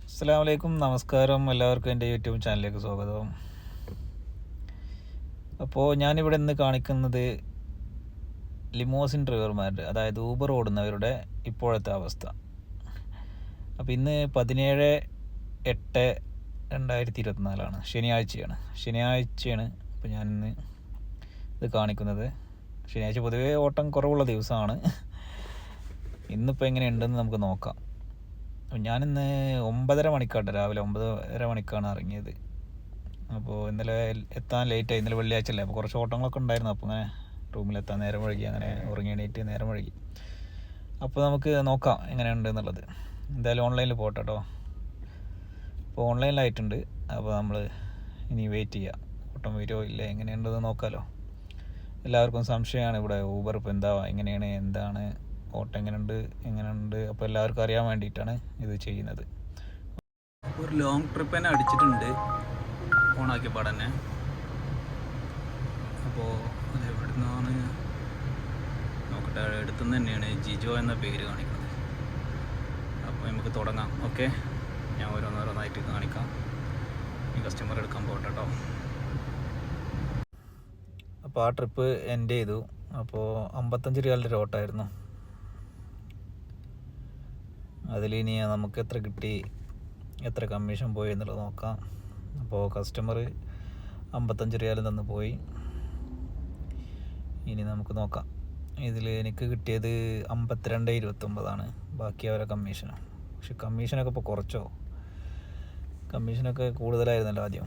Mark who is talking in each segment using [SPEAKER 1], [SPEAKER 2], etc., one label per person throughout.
[SPEAKER 1] അസ്സലാമു അലൈക്കും, നമസ്കാരം. എല്ലാവർക്കും എൻ്റെ യൂട്യൂബ് ചാനലിലേക്ക് സ്വാഗതം. അപ്പോൾ ഞാനിവിടെ ഇന്ന് കാണിക്കുന്നത് ലിമോസിൻ ഡ്രൈവർമാരുടെ, അതായത് ഊബർ ഓടുന്നവരുടെ ഇപ്പോഴത്തെ അവസ്ഥ. അപ്പോൾ ഇന്ന് 17/8/2024 ശനിയാഴ്ചയാണ്. അപ്പോൾ ഞാനിന്ന് ഇത് കാണിക്കുന്നത്. ശനിയാഴ്ച പൊതുവേ ഓട്ടം കുറവുള്ള ദിവസമാണ്. ഇന്നിപ്പോൾ എങ്ങനെയുണ്ടെന്ന് നമുക്ക് നോക്കാം. ഞാനിന്ന് 9:30 മണിക്കാണ്, രാവിലെ 9:30 മണിക്കാണ് ഇറങ്ങിയത്. അപ്പോൾ ഇന്നലെ എത്താൻ ലേറ്റായി. ഇന്നലെ വെള്ളിയാഴ്ച അല്ലേ, അപ്പോൾ കുറച്ച് ഓട്ടങ്ങളൊക്കെ ഉണ്ടായിരുന്നു. അപ്പോൾ അങ്ങനെ റൂമിലെത്താൻ നേരം വഴുകി, അങ്ങനെ ഉറങ്ങി എണീറ്റ് നേരം വഴുകി. അപ്പോൾ നമുക്ക് നോക്കാം എങ്ങനെയുണ്ട് എന്നുള്ളത്. എന്തായാലും ഓൺലൈനിൽ പോട്ടെ കേട്ടോ. അപ്പോൾ ഓൺലൈനിലായിട്ടുണ്ട്. അപ്പോൾ നമ്മൾ ഇനി വെയിറ്റ് ചെയ്യുക, ഓട്ടം വരുമോ ഇല്ലേ എങ്ങനെയുണ്ടെന്ന് നോക്കാമല്ലോ. എല്ലാവർക്കും സംശയമാണ് ഇവിടെ ഊബർ ഇപ്പോൾ എങ്ങനെയാണ് എന്താണ് ഓട്ടം എങ്ങനെയുണ്ട്. അപ്പോൾ എല്ലാവർക്കും അറിയാൻ വേണ്ടിയിട്ടാണ് ഇത് ചെയ്യുന്നത്. ഒരു ലോങ് ട്രിപ്പ് തന്നെ അടിച്ചിട്ടുണ്ട് ഓണാക്കിയ പാടന്നെ. അപ്പോൾ അത് എവിടെ നിന്നാണ് നോക്കട്ടെ, അടുത്തുനിന്ന് തന്നെയാണ് ജിജോ എന്ന പേര് കാണിക്കുന്നത്. അപ്പോൾ നമുക്ക് തുടങ്ങാം. ഓക്കെ, ഞാൻ ഓരോന്നോരോന്നായിട്ട് കാണിക്കാം. ഈ കസ്റ്റമർ എടുക്കാൻ പോകട്ടെ കേട്ടോ. അപ്പോൾ ആ ട്രിപ്പ് എൻഡ് ചെയ്തു. അപ്പോൾ 55 റിയാലിൻ്റെ ഓട്ടമായിരുന്നു. അതിലിനി നമുക്ക് എത്ര കിട്ടി, എത്ര കമ്മീഷൻ പോയി എന്നുള്ളത് നോക്കാം. അപ്പോൾ കസ്റ്റമർ 55 റിയാൽ തന്ന് പോയി. ഇനി നമുക്ക് നോക്കാം. ഇതിൽ എനിക്ക് കിട്ടിയത് 52.29 ബാക്കി അവരെ കമ്മീഷനും. പക്ഷെ കമ്മീഷനൊക്കെ ഇപ്പോൾ കുറച്ചോ, കമ്മീഷനൊക്കെ കൂടുതലായിരുന്നല്ലോ ആദ്യം.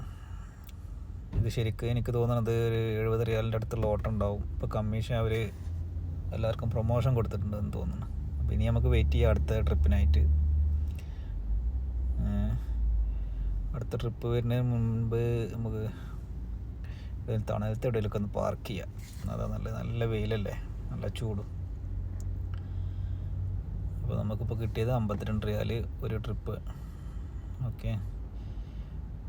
[SPEAKER 1] ഇത് ശരിക്കും എനിക്ക് തോന്നുന്നത് ഒരു 70 റിയാലിൻ്റെ അടുത്തുള്ള ഓട്ടം ഉണ്ടാവും. ഇപ്പോൾ കമ്മീഷൻ അവർ എല്ലാവർക്കും പ്രൊമോഷൻ കൊടുത്തിട്ടുണ്ടെന്ന് തോന്നുന്നു. അപ്പോൾ ഇനി നമുക്ക് വെയിറ്റ് ചെയ്യാം അടുത്ത ട്രിപ്പിനായിട്ട്. അടുത്ത ട്രിപ്പ് വരുന്നതിന് മുൻപ് നമുക്ക് തണലത്തെ എവിടെയെങ്കിലൊക്കെ ഒന്ന് പാർക്ക് ചെയ്യാം. അതാ നല്ല വെയിലല്ലേ, നല്ല ചൂടും. അപ്പോൾ നമുക്കിപ്പോൾ കിട്ടിയത് 52 റിയാൽ ഒരു ട്രിപ്പ്. ഓക്കെ,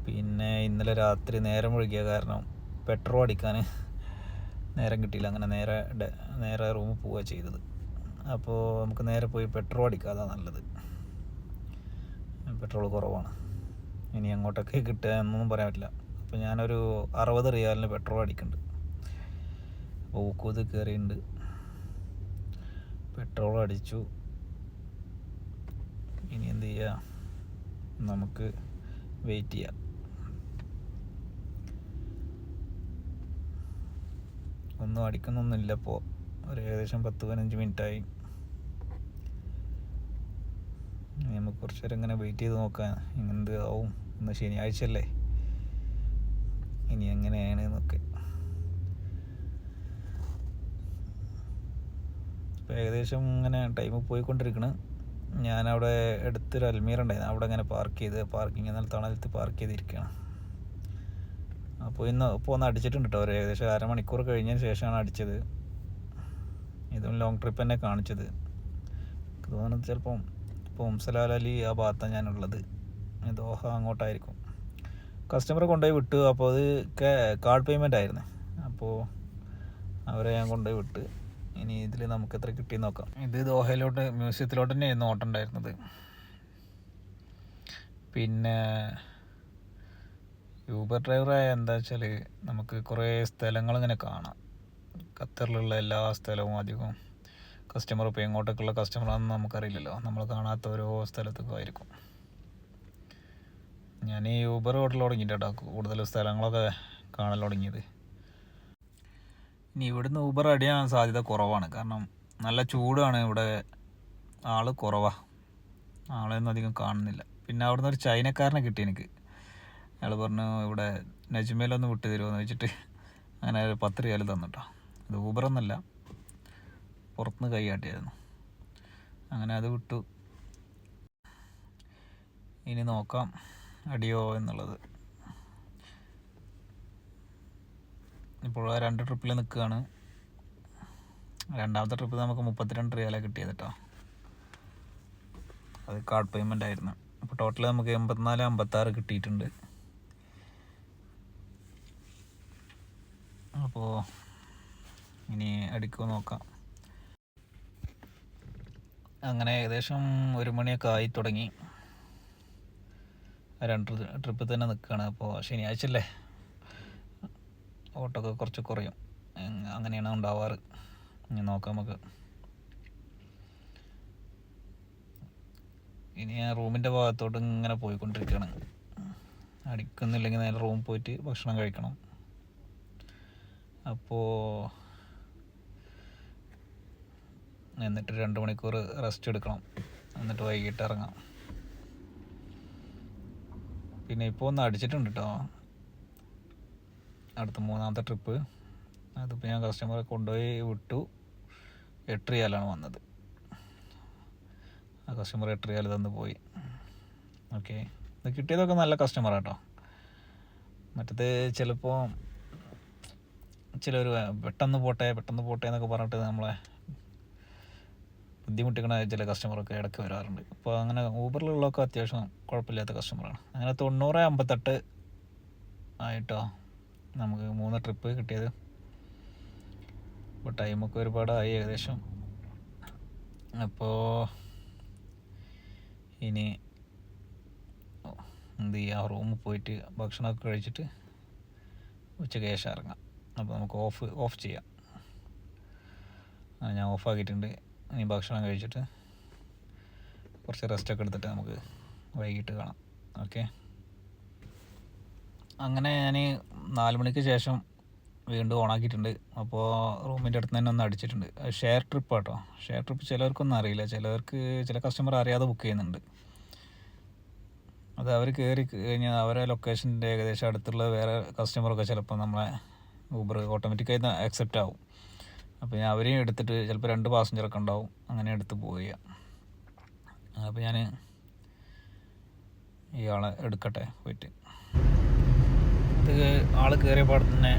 [SPEAKER 1] പിന്നെ ഇന്നലെ രാത്രി നേരം വൈകിയ കാരണം പെട്രോൾ അടിക്കാൻ നേരം കിട്ടിയില്ല. അങ്ങനെ നേരെ റൂമിൽ പോവുക ചെയ്തത്. അപ്പോൾ നമുക്ക് നേരെ പോയി പെട്രോൾ അടിക്കുക, അതാണ് നല്ലത്. പെട്രോൾ കുറവാണ്, ഇനി അങ്ങോട്ടൊക്കെ കിട്ടുക എന്നൊന്നും പറയാൻ പറ്റില്ല. അപ്പോൾ ഞാനൊരു 60 റിയാലിന് പെട്രോൾ അടിക്കുന്നുണ്ട്. അപ്പോൾ ഊക്കൂത് കയറിയിട്ടുണ്ട്, പെട്രോൾ അടിച്ചു. ഇനി എന്ത് ചെയ്യുക, നമുക്ക് വെയിറ്റ് ചെയ്യാം. ഒന്നും അടിക്കുന്നൊന്നുമില്ല. ഇപ്പോൾ ഒരു ഏകദേശം 10-15 മിനിറ്റായി. നമുക്ക് കുറച്ച് നേരം ഇങ്ങനെ വെയിറ്റ് ചെയ്ത് നോക്കാം എന്ത് ആവും. ഇന്ന് ശനിയാഴ്ച അല്ലേ, ഇനി എങ്ങനെയാണ് എന്നൊക്കെ. ഇപ്പോൾ ഏകദേശം ഇങ്ങനെ ടൈം പോയിക്കൊണ്ടിരിക്കണം. ഞാനവിടെ അടുത്തൊരു അൽമീറ ഉണ്ടായിരുന്നു, അവിടെ ഇങ്ങനെ പാർക്കിങ് എന്നാൽ തണലത്ത് പാർക്ക് ചെയ്തിരിക്കുകയാണ്. അപ്പോൾ ഇപ്പോൾ ഒന്ന് അടിച്ചിട്ടുണ്ട് കേട്ടോ. ഒരു ഏകദേശം അരമണിക്കൂർ കഴിഞ്ഞതിന് ശേഷമാണ് അടിച്ചത്. ഇതും ലോങ് ട്രിപ്പ് തന്നെ കാണിച്ചത്. തോന്നുന്നത് ചിലപ്പം ഇപ്പോൾ ഉംസലാൽ അലി ആ ഭാഗത്താണ് ഞാനുള്ളത്, ദോഹ അങ്ങോട്ടായിരിക്കും. കസ്റ്റമറെ കൊണ്ടുപോയി വിട്ടു. അപ്പോൾ അത് കാർഡ് പേയ്മെൻ്റ് ആയിരുന്നു. അപ്പോൾ അവരെ ഞാൻ കൊണ്ടുപോയി വിട്ട്. ഇനി ഇതിൽ നമുക്ക് എത്ര കിട്ടിയെന്ന് നോക്കാം. ഇത് ദോഹയിലോട്ട് മ്യൂസിയത്തിലോട്ട് തന്നെയായിരുന്നു ഓട്ടം ഉണ്ടായിരുന്നത്. പിന്നെ യൂബർ ഡ്രൈവറായ എന്താ വെച്ചാൽ നമുക്ക് കുറേ സ്ഥലങ്ങളിങ്ങനെ കാണാം. ഖത്തറിലുള്ള എല്ലാ സ്ഥലവും അധികം കസ്റ്റമർ, ഇപ്പോൾ എങ്ങോട്ടൊക്കെയുള്ള കസ്റ്റമറാണെന്ന് നമുക്കറിയില്ലല്ലോ. നമ്മൾ കാണാത്ത ഓരോ സ്ഥലത്തൊക്കെ ആയിരിക്കും. ഞാൻ ഈ യൂബർ ഓടൽ തുടങ്ങിയിട്ട് കേട്ടോ കൂടുതൽ സ്ഥലങ്ങളൊക്കെ കാണൽ തുടങ്ങിയത്. ഇനി ഇവിടുന്ന് ഊബർ അടിയാൻ സാധ്യത കുറവാണ്, കാരണം നല്ല ചൂടാണ് ഇവിടെ, ആൾ കുറവാണ്, ആളെയൊന്നും അധികം കാണുന്നില്ല. പിന്നെ അവിടുന്ന് ഒരു ചൈനക്കാരനെ കിട്ടി എനിക്ക്. അയാൾ പറഞ്ഞു ഇവിടെ നജ്മയിലൊന്ന് വിട്ട് തരുമോ എന്ന് വെച്ചിട്ട് അങ്ങനെ ഒരു 10 റിയാൽ തന്നിട്ടോ. അത് ഊബറൊന്നുമല്ല, പുറത്തുനിന്ന് കൈകാട്ടിയായിരുന്നു. അങ്ങനെ അത് വിട്ടു. ഇനി നോക്കാം അടിയോ എന്നുള്ളത്. ഇപ്പോൾ 2 ട്രിപ്പിൽ നിൽക്കുകയാണ്. രണ്ടാമത്തെ ട്രിപ്പ് നമുക്ക് 32 റിയാലാണ് കിട്ടിയത് കേട്ടോ. അത് കാർഡ് പേയ്മെൻ്റ് ആയിരുന്നു. അപ്പോൾ ടോട്ടൽ നമുക്ക് 84-56 കിട്ടിയിട്ടുണ്ട്. അപ്പോൾ ഇനി അടിക്കുമോ നോക്കാം. അങ്ങനെ ഏകദേശം 1 മണിയൊക്കെ ആയി തുടങ്ങി. രണ്ട് ട്രിപ്പിൽ തന്നെ നിൽക്കുകയാണ്. അപ്പോൾ ശനിയാഴ്ച അല്ലേ, ഓട്ടമൊക്കെ കുറച്ച് കുറയും. അങ്ങനെയാണ് ഉണ്ടാവാറ്. ഇനി നോക്കാം നമുക്ക്. ഇനി ഞാൻ റൂമിൻ്റെ ഭാഗത്തോട്ട് ഇങ്ങനെ പോയിക്കൊണ്ടിരിക്കുകയാണ്. അടിക്കുന്നില്ലെങ്കിൽ നേരെ റൂമിൽ പോയിട്ട് ഭക്ഷണം കഴിക്കണം. അപ്പോൾ എന്നിട്ട് 2 മണിക്കൂർ റെസ്റ്റ് എടുക്കണം. എന്നിട്ട് വൈകിട്ട് ഇറങ്ങാം. പിന്നെ ഇപ്പോൾ ഒന്ന് അടിച്ചിട്ടുണ്ട് കേട്ടോ, അടുത്ത 3ാമത്തെ ട്രിപ്പ്. അതിപ്പോൾ ഞാൻ കസ്റ്റമറെ കൊണ്ടുപോയി വിട്ടു. 8 റിയാലാണ് വന്നത്. ആ കസ്റ്റമർ 8 റിയാൽ തന്ന് പോയി. ഓക്കെ, ഇത് കിട്ടിയതൊക്കെ നല്ല കസ്റ്റമറാണ് കേട്ടോ. മറ്റത് ചിലപ്പോൾ ചിലർ പെട്ടെന്ന് പോട്ടെ എന്നൊക്കെ പറഞ്ഞിട്ട് നമ്മളെ ബുദ്ധിമുട്ടിക്കണ ചില കസ്റ്റമറൊക്കെ ഇടയ്ക്ക് വരാറുണ്ട്. അപ്പോൾ അങ്ങനെ ഊബറിലുള്ളതൊക്കെ അത്യാവശ്യം കുഴപ്പമില്ലാത്ത കസ്റ്റമറാണ്. അങ്ങനെ 90-58 ആയിട്ടോ നമുക്ക് 3 ട്രിപ്പ് കിട്ടിയത്. അപ്പോൾ ടൈമൊക്കെ ഒരുപാടായി ഏകദേശം. അപ്പോൾ ഇനി എന്ത് ചെയ്യുക, റൂമിൽ പോയിട്ട് ഭക്ഷണമൊക്കെ കഴിച്ചിട്ട് ഉച്ചയ്ക്ക് ശേഷം ഇറങ്ങാം. അപ്പോൾ നമുക്ക് ഓഫ് ചെയ്യാം. ഞാൻ ഓഫാക്കിയിട്ടുണ്ട്. ഇനി ഭക്ഷണം കഴിച്ചിട്ട് കുറച്ച് റെസ്റ്റൊക്കെ എടുത്തിട്ട് നമുക്ക് വൈകിട്ട് കാണാം. ഓക്കെ, അങ്ങനെ ഞാൻ 4 മണിക്ക് ശേഷം വീണ്ടും ഓണാക്കിയിട്ടുണ്ട്. അപ്പോൾ റൂമിൻ്റെ അടുത്ത് തന്നെ ഒന്ന് അടിച്ചിട്ടുണ്ട്. ഷെയർ ട്രിപ്പ് കേട്ടോ. ഷെയർ ട്രിപ്പ് ചിലവർക്കൊന്നും അറിയില്ല, ചില കസ്റ്റമർ അറിയാതെ ബുക്ക് ചെയ്യുന്നുണ്ട്. അത് അവർ കയറി കഴിഞ്ഞാൽ അവരെ ലൊക്കേഷൻ്റെ ഏകദേശം അടുത്തുള്ള വേറെ കസ്റ്റമറൊക്കെ ചിലപ്പോൾ നമ്മളെ ഊബർ ഓട്ടോമാറ്റിക്കായി അക്സെപ്റ്റ് ആവും. അപ്പോൾ ഞാൻ അവരെയും എടുത്തിട്ട് ചിലപ്പോൾ 2 പാസഞ്ചറൊക്കെ ഉണ്ടാവും, അങ്ങനെ എടുത്ത് പോവുക. അപ്പോൾ ഞാൻ ഇയാളെ എടുക്കട്ടെ പോയിട്ട്. ഇത് ആൾ കയറിയ പാടെ തന്നെ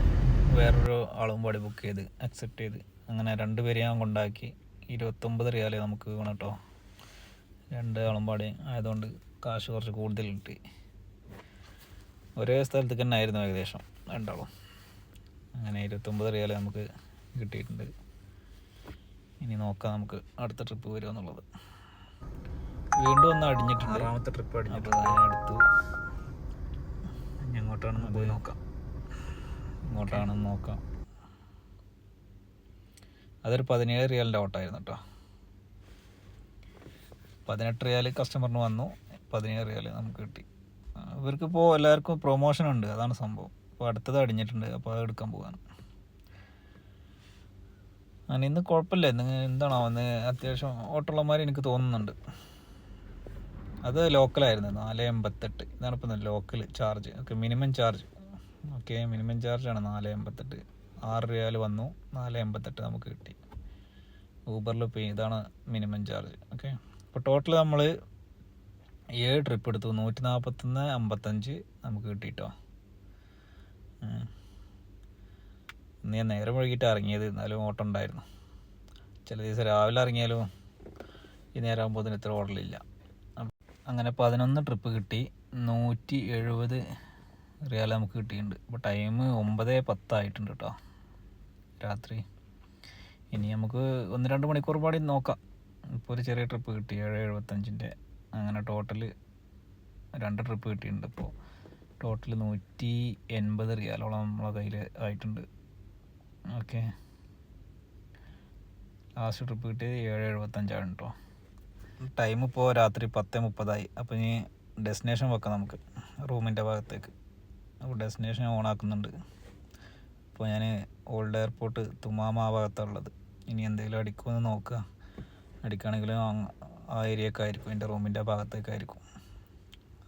[SPEAKER 1] വേറൊരു ആളും പാടി ബുക്ക് ചെയ്ത് അക്സെപ്റ്റ് ചെയ്ത് അങ്ങനെ 2 പേരെ ഞാൻ കൊണ്ടാക്കി. 29 റിയാലേ നമുക്ക് വേണം കേട്ടോ. 2 ആളും പാടി ആയതുകൊണ്ട് കാശ് കുറച്ച് കൂടുതൽ കിട്ടി. ഒരേ സ്ഥലത്തേക്ക് തന്നെ ആയിരുന്നു ഏകദേശം 2 ആളും. അങ്ങനെ 29 റിയാൽ നമുക്ക് കിട്ടിയിട്ടുണ്ട്. ഇനി നോക്കാം നമുക്ക് അടുത്ത ട്രിപ്പ് വരുമോ എന്നുള്ളത്. വീണ്ടും ഒന്ന് അടിഞ്ഞിട്ടുണ്ട്, 6ാമത്തെ ട്രിപ്പ് അടിഞ്ഞിട്ട്. ഞാൻ എടുത്തു. ഇനി എങ്ങോട്ടാണെന്ന് പോയി നോക്കാം. ഇങ്ങോട്ടാണെന്ന് നോക്കാം. അതൊരു 17 റിയാലിൻ്റെ ഓട്ടമായിരുന്നു കേട്ടോ. 18 റിയാൽ കസ്റ്റമറിന് വന്നു, 17 റിയാൽ നമുക്ക് കിട്ടി. ഇവർക്കിപ്പോൾ എല്ലാവർക്കും പ്രൊമോഷൻ ഉണ്ട്, അതാണ് സംഭവം. അപ്പോൾ അടുത്തത് അടിഞ്ഞിട്ടുണ്ട്, അപ്പോൾ അത് എടുക്കാൻ പോവാണ്. അങ്ങനെ ഇന്ന് കുഴപ്പമില്ല. എന്താണോ ഇന്ന് അത്യാവശ്യം ഓട്ടമുള്ളമാർ എനിക്ക് തോന്നുന്നുണ്ട്. അത് ലോക്കലായിരുന്നു 4.88. ഇതാണ് ഇപ്പോൾ local charge. Okay, minimum charge. Okay, minimum ചാർജാണ് 4.88. 6 റിയാൽ വന്നു, 4.88 നമുക്ക് കിട്ടി. ഊബറിൽ ഇപ്പോൾ ഇതാണ് മിനിമം ചാർജ്. ഓക്കെ, അപ്പോൾ ടോട്ടൽ നമ്മൾ 7 ട്രിപ്പ് എടുത്തു. 141.55 നമുക്ക് കിട്ടിയിട്ടോ. ഇന്ന് ഞാൻ നേരം വൈകിട്ട് ഇറങ്ങിയത്, എന്നാലും ഓട്ടം ഉണ്ടായിരുന്നു. ചില ദിവസം രാവിലെ ഇറങ്ങിയാലും ഈ നേരം ആകുമ്പോൾ ഇത്ര ഓടലില്ല. അങ്ങനെ 11 ട്രിപ്പ് കിട്ടി. 170 റിയാൽ നമുക്ക് കിട്ടിയിട്ടുണ്ട്. അപ്പോൾ ടൈം 9:10 ആയിട്ടുണ്ട് കേട്ടോ രാത്രി. ഇനി നമുക്ക് 1-2 മണിക്കൂർ പാടി നോക്കാം. ഇപ്പോൾ ഒരു ചെറിയ ട്രിപ്പ് കിട്ടി 7.75. അങ്ങനെ ടോട്ടൽ 2 ട്രിപ്പ് കിട്ടിയിട്ടുണ്ട്. ഇപ്പോൾ ടോട്ടൽ 180 റിയാലോളം നമ്മളെ കയ്യിൽ ആയിട്ടുണ്ട്. ഓക്കെ, ലാസ്റ്റ് ട്രിപ്പ് കിട്ടിയത് 7.75 കേട്ടോ. ടൈം ഇപ്പോൾ രാത്രി 10:30 അപ്പോൾ ഇനി ഡെസ്റ്റിനേഷൻ വെക്കാം നമുക്ക് റൂമിൻ്റെ ഭാഗത്തേക്ക്. അപ്പോൾ ഡെസ്റ്റിനേഷൻ ഓണാക്കുന്നുണ്ട്. അപ്പോൾ ഞാൻ ഓൾഡ് എയർപോർട്ട് തുമാമ ഭാഗത്തുള്ളത്. ഇനി എന്തെങ്കിലും അടിക്കുമെന്ന് നോക്കുക. അടിക്കുകയാണെങ്കിലും ആ ഏരിയയൊക്കെ ആയിരിക്കും, എൻ്റെ റൂമിൻ്റെ ഭാഗത്തേക്കായിരിക്കും.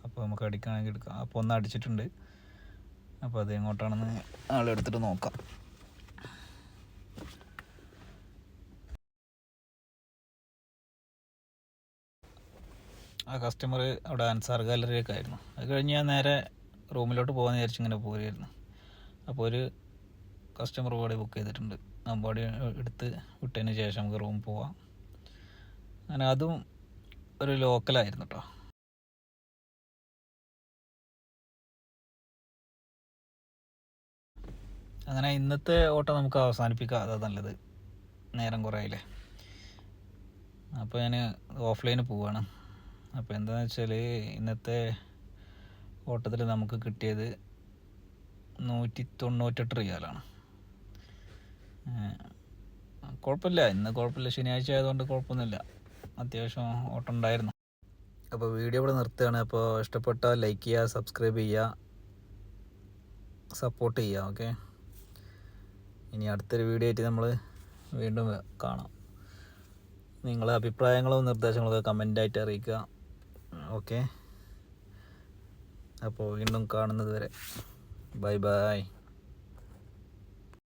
[SPEAKER 1] അപ്പോൾ നമുക്ക് അടിക്കുകയാണെങ്കിൽ എടുക്കാം. അപ്പോൾ ഒന്ന് അടിച്ചിട്ടുണ്ട്. അപ്പോൾ അത് എങ്ങോട്ടാണെന്ന് ആളെടുത്തിട്ട് നോക്കാം. ആ കസ്റ്റമർ അവിടെ അൻസാർ ഗാലറിയൊക്കെ ആയിരുന്നു. അത് കഴിഞ്ഞ് ഞാൻ നേരെ റൂമിലോട്ട് പോകാൻ വിചാരിച്ച് ഇങ്ങനെ പോരുമായിരുന്നു. അപ്പോൾ ഒരു കസ്റ്റമർ ബോഡി ബുക്ക് ചെയ്തിട്ടുണ്ട്. ആ ബോഡി എടുത്ത് വിട്ടതിന് ശേഷം നമുക്ക് റൂം പോവാം. അങ്ങനെ അതും ഒരു ലോക്കലായിരുന്നു കേട്ടോ. അങ്ങനെ ഇന്നത്തെ ഓട്ടം നമുക്ക് അവസാനിപ്പിക്കാം, അതാ നല്ലത്. നേരം കുറേ ആയില്ലേ. അപ്പോൾ ഞാൻ ഓഫ്ലൈന് പോവുകയാണ്. അപ്പോൾ എന്താണെന്ന് വെച്ചാൽ ഇന്നത്തെ ഓട്ടത്തിൽ നമുക്ക് കിട്ടിയത് 198 റിയാലാണ്. കുഴപ്പമില്ല, ഇന്ന് കുഴപ്പമില്ല, ശനിയാഴ്ച ആയതുകൊണ്ട് കുഴപ്പമൊന്നുമില്ല, അത്യാവശ്യം ഓട്ടം ഉണ്ടായിരുന്നു. അപ്പോൾ വീഡിയോ ഇവിടെ നിർത്തുകയാണ്. അപ്പോൾ ഇഷ്ടപ്പെട്ടാൽ ലൈക്ക് ചെയ്യുക, സബ്സ്ക്രൈബ് ചെയ്യുക, സപ്പോർട്ട് ചെയ്യുക. ഓക്കെ, ഇനി അടുത്തൊരു വീഡിയോ ആയിട്ട് നമ്മൾ വീണ്ടും കാണാം. നിങ്ങളെ അഭിപ്രായങ്ങളും നിർദ്ദേശങ്ങളൊക്കെ കമൻ്റായിട്ട് അറിയിക്കുക. ഓക്കെ, അപ്പോൾ വീണ്ടും കാണുന്നത് വരെ ബൈ ബൈ.